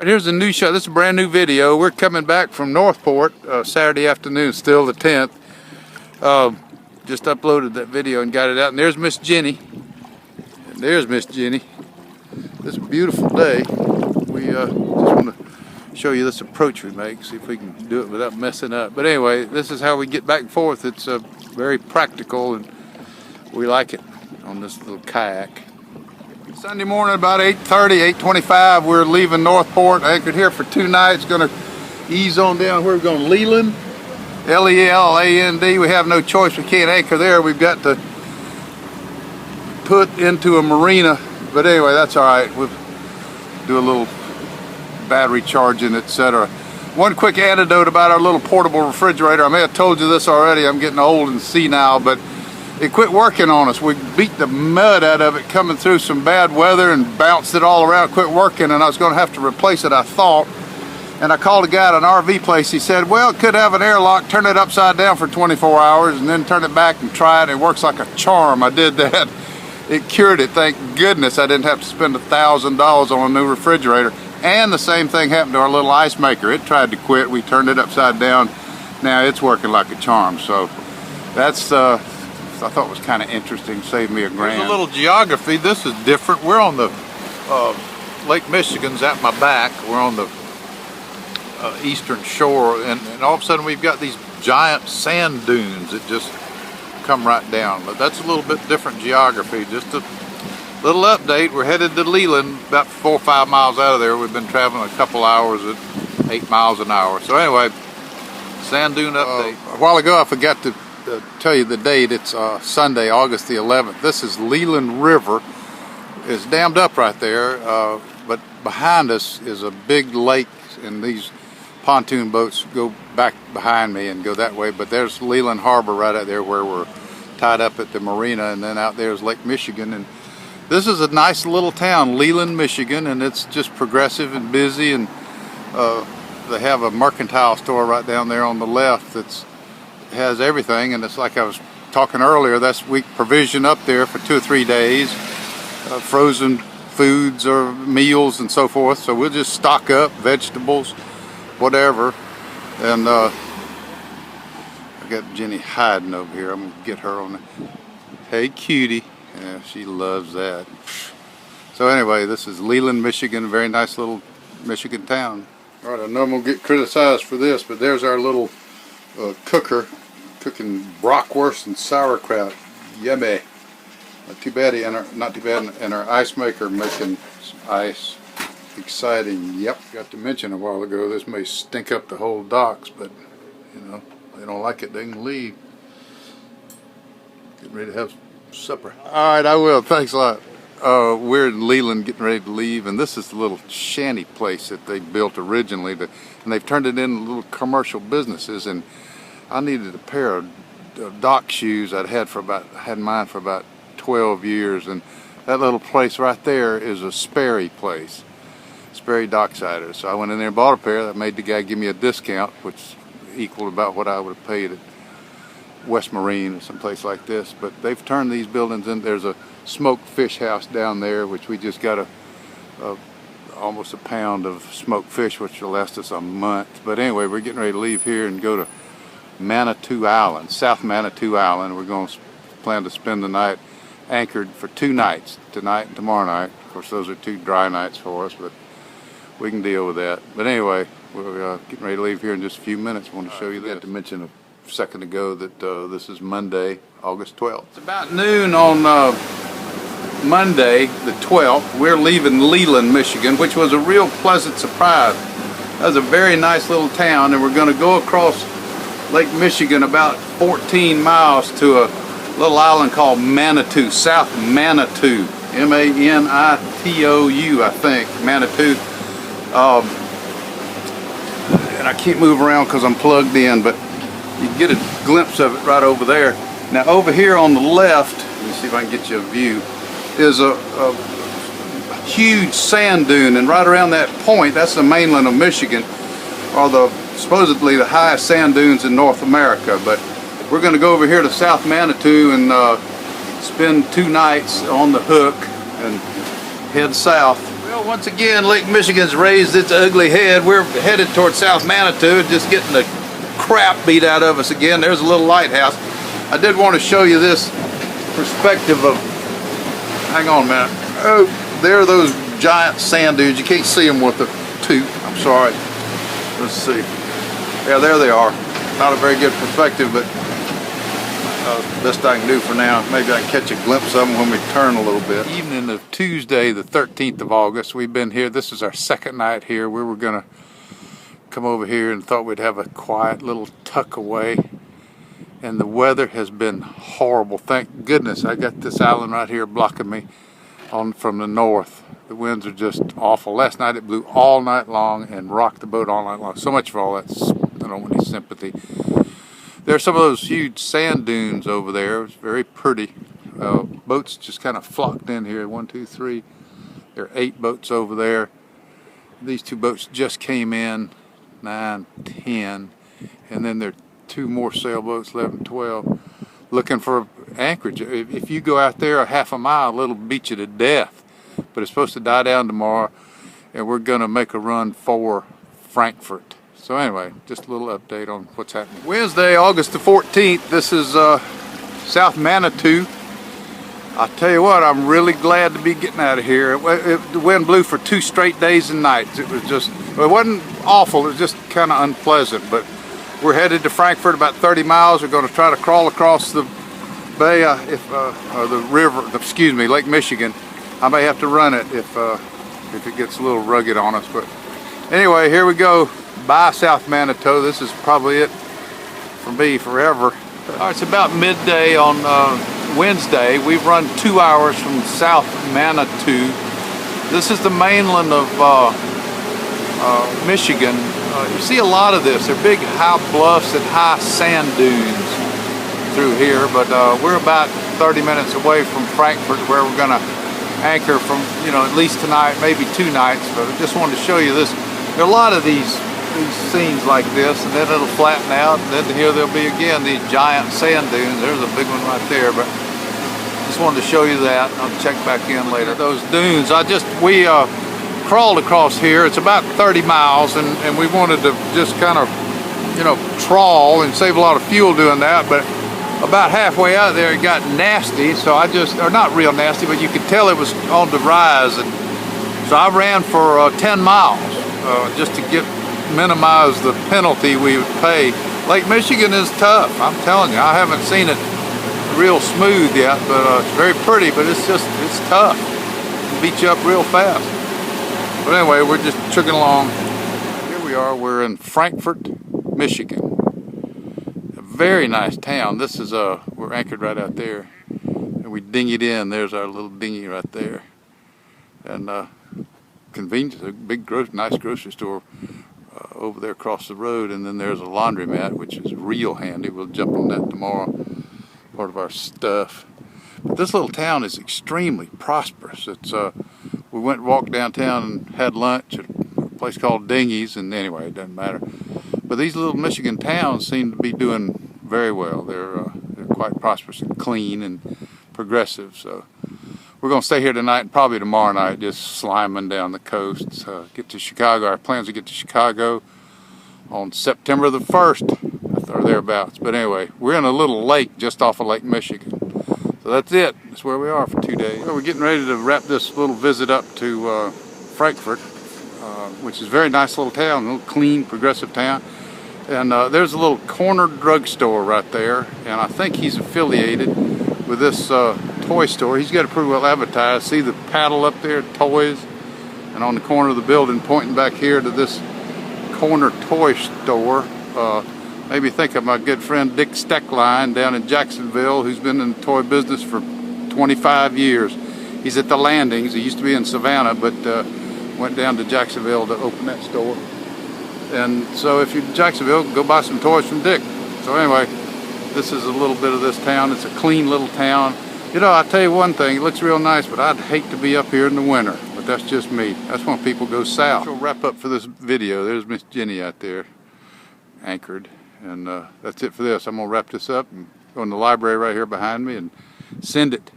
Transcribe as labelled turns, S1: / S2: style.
S1: Here's a new shot. This is a brand new video. We're coming back from Northport Saturday afternoon, still the 10th. Just uploaded that video and got it out. And there's Miss Jenny. And there's Miss Jenny. This beautiful day. We just want to show you this approach we make, see if we can do it without messing up. But anyway, this is how we get back and forth. It's very practical and we like it on this little kayak. Sunday morning about 8:30, 8:25, we're leaving Northport, anchored here for 2 nights, gonna ease on down. We're going Leland, L-E-L-A-N-D. We have no choice, we can't anchor there. We've got to put into a marina, but anyway, that's all right. We'll do a little battery charging, etc. One quick anecdote about our little portable refrigerator. I may have told you this already, I'm getting old and senile, but it quit working on us. We beat the mud out of it coming through some bad weather and bounced it all around, quit working, and I was going to have to replace it, I thought. And I called a guy at an RV place. He said, well, it could have an airlock, turn it upside down for 24 hours and then turn it back and try it. It works like a charm. I did that. It cured it. Thank goodness I didn't have to spend $1,000 on a new refrigerator. And the same thing happened to our little ice maker. It tried to quit. We turned it upside down. Now it's working like a charm. So that's I thought was kind of interesting, saved me $1 grand. There's a little geography. This is different. We're on the Lake Michigan's at my back. We're on the eastern shore, and all of a sudden we've got these giant sand dunes that just come right down. But that's a little bit different geography. Just a little update. We're headed to Leland, about 4 or 5 miles out of there. We've been traveling a couple hours at 8 miles an hour. So anyway, sand dune update. A while ago I forgot to tell you the date. It's Sunday, August the 11th. This is Leland River. It's dammed up right there, but behind us is a big lake, and these pontoon boats go back behind me and go that way. But there's Leland Harbor right out there where we're tied up at the marina, and then out there is Lake Michigan. And this is a nice little town, Leland, Michigan, and it's just progressive and busy. And they have a mercantile store right down there on the left that's has everything, and it's like I was talking earlier, we provision up there for 2 or 3 days, frozen foods or meals and so forth. So we'll just stock up vegetables, whatever. And I got Jenny hiding over here. I'm gonna get her on the hey cutie. Yeah, she loves that. So anyway, this is Leland, Michigan, a very nice little Michigan town. All right, I know I'm gonna get criticized for this, but there's our little cooker cooking bratwurst and sauerkraut. Yummy. Not too bad, and our ice maker making some ice. Exciting. Yep. Got to mention a while ago, this may stink up the whole docks, but you know, they don't like it, they can leave. Getting ready to have supper. Alright, I will. Thanks a lot. We're in Leland getting ready to leave, and this is the little shanty place that they built originally, and they've turned it into little commercial businesses. And I needed a pair of dock shoes. I'd had mine for about 12 years, and that little place right there is a Sperry place, Sperry Docksider. So I went in there and bought a pair. That made the guy give me a discount, which equaled about what I would have paid at West Marine or someplace like this. But they've turned these buildings in. There's a smoked fish house down there, which we just got almost a pound of smoked fish, which will last us a month. But anyway, we're getting ready to leave here and go to Manitou Island, South Manitou Island. We're going to plan to spend the night anchored for 2 nights, tonight and tomorrow night. Of course, those are 2 dry nights for us, but we can deal with that. But anyway, we're getting ready to leave here in just a few minutes. I want to show you that. I forgot to mention a second ago that this is Monday, August 12th. It's about noon on Monday, the 12th. We're leaving Leland, Michigan, which was a real pleasant surprise. That was a very nice little town, and we're going to go across Lake Michigan about 14 miles to a little island called Manitou, South Manitou, M-A-N-I-T-O-U, I think, Manitou. And I can't move around because I'm plugged in, but you can get a glimpse of it right over there. Now over here on the left, let me see if I can get you a view, is a huge sand dune, and right around that point, that's the mainland of Michigan, are supposedly the highest sand dunes in North America. But we're going to go over here to South Manitou and spend 2 nights on the hook and head south. Well, Well, once again, Lake Michigan's raised its ugly head. We're headed towards South Manitou, just getting the crap beat out of us again. There's a little lighthouse. I did want to show you this perspective of, hang on a minute. Oh, there are those giant sand dunes. You can't see them with the tooth. I'm sorry. Let's see. Yeah, there they are. Not a very good perspective, but best I can do for now. Maybe I can catch a glimpse of them when we turn a little bit. Evening of Tuesday, the 13th of August, we've been here. This is our second night here. We were going to come over here and thought we'd have a quiet little tuck away. And the weather has been horrible. Thank goodness I got this island right here blocking me from the north. The winds are just awful. Last night it blew all night long and rocked the boat all night long. So much for all that, I don't want any sympathy. There's some of those huge sand dunes over there. It's very pretty. Boats just kind of flocked in here. 1, 2, 3. There are 8 boats over there. These 2 boats just came in, 9, 10. And then there are 2 more sailboats, 11, 12, looking for anchorage. If you go out there a half a mile, it'll beat you to death. But it's supposed to die down tomorrow, and we're going to make a run for Frankfort. So anyway, just a little update on what's happening. Wednesday, August the 14th, this is South Manitou. I'll tell you what, I'm really glad to be getting out of here. The wind blew for 2 straight days and nights. It wasn't awful, it was just kind of unpleasant. But we're headed to Frankfort, about 30 miles. We're going to try to crawl across the bay, or the river, excuse me, Lake Michigan. I may have to run it if it gets a little rugged on us. But anyway, here we go. Bye, South Manitou. This is probably it for me forever. All right, it's about midday on Wednesday. We've run 2 hours from South Manitou. This is the mainland of Michigan. You see a lot of this. They're big high bluffs and high sand dunes through here, but we're about 30 minutes away from Frankfort, where we're going to anchor from, at least tonight, maybe 2 nights. But I just wanted to show you this. There are a lot of these scenes like this, and then it'll flatten out, and then here there'll be again these giant sand dunes. There's a big one right there, but just wanted to show you that. I'll check back in later. Those dunes, we crawled across here. It's about 30 miles, and we wanted to just kind of, trawl and save a lot of fuel doing that, but about halfway out there it got nasty, so or not real nasty, but you could tell it was on the rise, and so I ran for 10 miles just to minimize the penalty we would pay. Lake Michigan is tough, I'm telling you. I haven't seen it real smooth yet, but it's very pretty, but it's tough. It'll beat you up real fast. But anyway, we're just chugging along. Here we are, we're in Frankfort, Michigan. A very nice town. This is, we're anchored right out there. And we dinghied in. There's our little dinghy right there. And convenience, a big, nice grocery store over there across the road. And then there's a laundromat, which is real handy. We'll jump on that tomorrow, part of our stuff. But this little town is extremely prosperous. We went and walked downtown and had lunch at a place called Dingy's, and anyway, it doesn't matter. But these little Michigan towns seem to be doing very well. They're quite prosperous and clean and progressive. So we're going to stay here tonight and probably tomorrow night, just sliming down the coast. Get to Chicago. Our plans to get to Chicago on September the 1st or thereabouts. But anyway, we're in a little lake just off of Lake Michigan. So that's it. That's where we are for 2 days. Well, we're getting ready to wrap this little visit up to Frankfort, which is a very nice little town, a little clean, progressive town. And there's a little corner drugstore right there, and I think he's affiliated with this toy store. He's got it pretty well advertised. See the paddle up there, toys, and on the corner of the building, pointing back here to this corner toy store. Maybe think of my good friend Dick Steckline down in Jacksonville, who's been in the toy business for 25 years. He's at the Landings. He used to be in Savannah, but went down to Jacksonville to open that store. And so if you're in Jacksonville, go buy some toys from Dick. So anyway, this is a little bit of this town. It's a clean little town. I'll tell you one thing, it looks real nice, but I'd hate to be up here in the winter. But that's just me. That's when people go south. We'll wrap up for this video. There's Miss Jenny out there, anchored. And that's it for this. I'm going to wrap this up and go in the library right here behind me and send it.